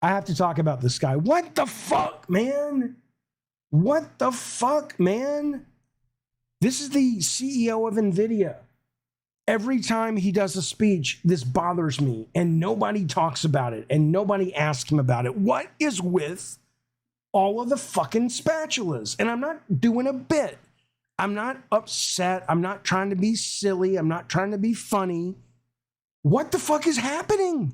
I have to talk about this guy. What the fuck, man? What the fuck, man? This is the CEO of NVIDIA. Every time he does a speech, this bothers me, and nobody talks about it, and nobody asks him about it. What is with all of the fucking spatulas? And I'm not doing a bit. I'm not upset. I'm not trying to be silly. I'm not trying to be funny. What the fuck is happening?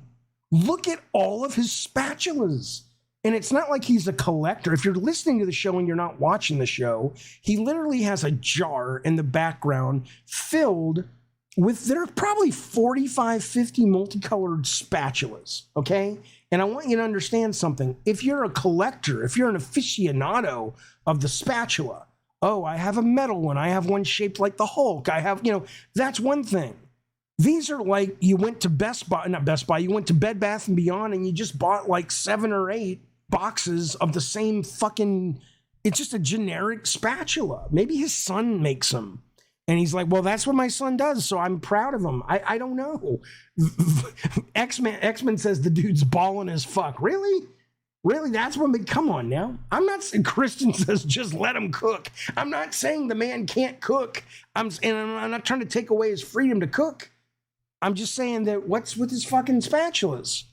Look at all of his spatulas. And it's not like he's a collector. If you're listening to the show and you're not watching the show, he literally has a jar in the background filled with, there are probably 45, 50 multicolored spatulas, okay? And I want you to understand something. If you're a collector, if you're an aficionado of the spatula, oh, I have a metal one, I have one shaped like the Hulk, I have, that's one thing. These are like, you went to you went to Bed Bath & Beyond and you just bought like 7 or 8 boxes of the same fucking, it's just a generic spatula. Maybe his son makes them. And he's like, well, that's what my son does, so I'm proud of him. I don't know. X-Men says the dude's balling as fuck. Really? Really? That's what, come on now. I'm not saying, Kristen says just let him cook. I'm not saying the man can't cook. I'm not trying to take away his freedom to cook. I'm just saying that what's with his fucking spatulas?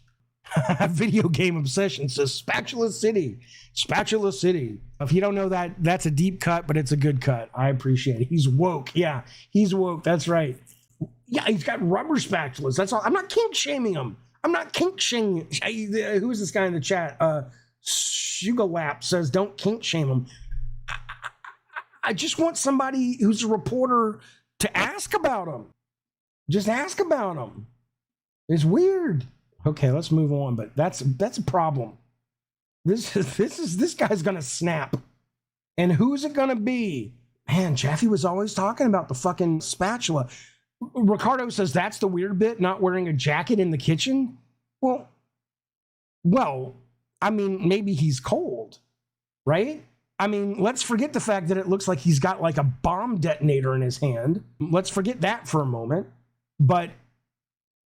Video game obsession says Spatula City. Spatula City. If you don't know that, that's a deep cut, but it's a good cut. I appreciate it. He's woke. Yeah, he's woke. That's right. Yeah, he's got rubber spatulas. That's all. I'm not kink shaming him. I'm not kink shaming. Who is this guy in the chat? Sugalap says don't kink shame him. I just want somebody who's a reporter to ask about him. Just ask about him. It's weird. Okay, let's move on, but that's a problem. This guy's gonna snap. And who's it gonna be? Man, Jeffy was always talking about the fucking spatula. Ricardo says that's the weird bit, not wearing a jacket in the kitchen. Well, I mean, maybe he's cold, right? I mean, let's forget the fact that it looks like he's got like a bomb detonator in his hand. Let's forget that for a moment.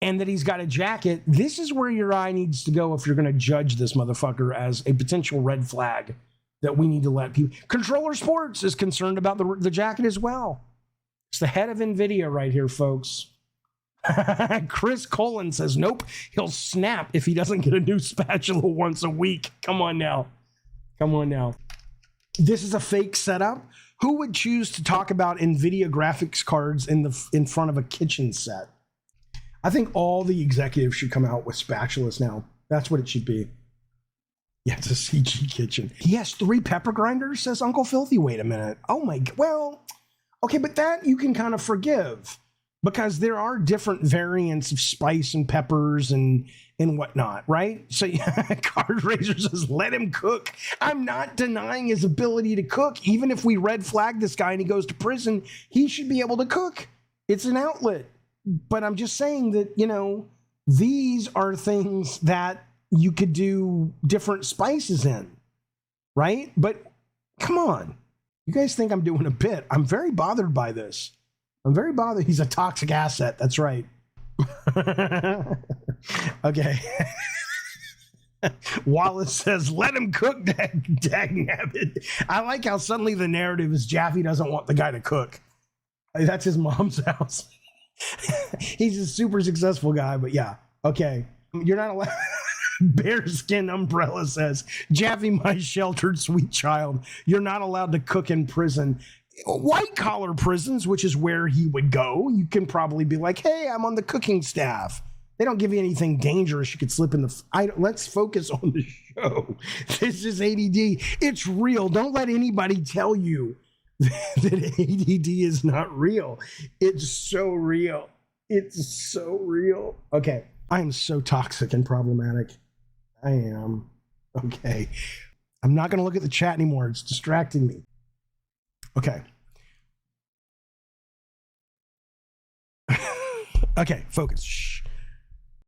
And that he's got a jacket. This is where your eye needs to go if you're going to judge this motherfucker as a potential red flag that we need to let people. Controller Sports is concerned about the jacket as well. It's the head of NVIDIA right here, folks. Chris Colin says, nope, he'll snap if he doesn't get a new spatula once a week. Come on now. Come on now. This is a fake setup. Who would choose to talk about NVIDIA graphics cards in front of a kitchen set? I think all the executives should come out with spatulas now. That's what it should be. Yeah, it's a CG kitchen. He has 3 pepper grinders, says Uncle Filthy. Wait a minute. Oh my, well, okay, but that you can kind of forgive because there are different variants of spice and peppers and whatnot, right? So Card Razor says, let him cook. I'm not denying his ability to cook. Even if we red flag this guy and he goes to prison, he should be able to cook. It's an outlet. But I'm just saying that, these are things that you could do different spices in, right? But come on. You guys think I'm doing a bit. I'm very bothered by this. I'm very bothered. He's a toxic asset. That's right. Okay. Wallace says, let him cook, dagnabbit. I like how suddenly the narrative is Jaffe doesn't want the guy to cook. That's his mom's house. He's a super successful guy, but yeah. Okay. You're not allowed. Bearskin Umbrella says, Jaffe, my sheltered sweet child, you're not allowed to cook in prison. White collar prisons, which is where he would go, you can probably be like, hey, I'm on the cooking staff. They don't give you anything dangerous. You could slip in the... let's focus on the show. This is ADD. It's real. Don't let anybody tell you that ADD is not real. It's so real. It's so real. Okay. I am so toxic and problematic. I am. Okay. I'm not going to look at the chat anymore. It's distracting me. Okay. Okay, focus. Shh.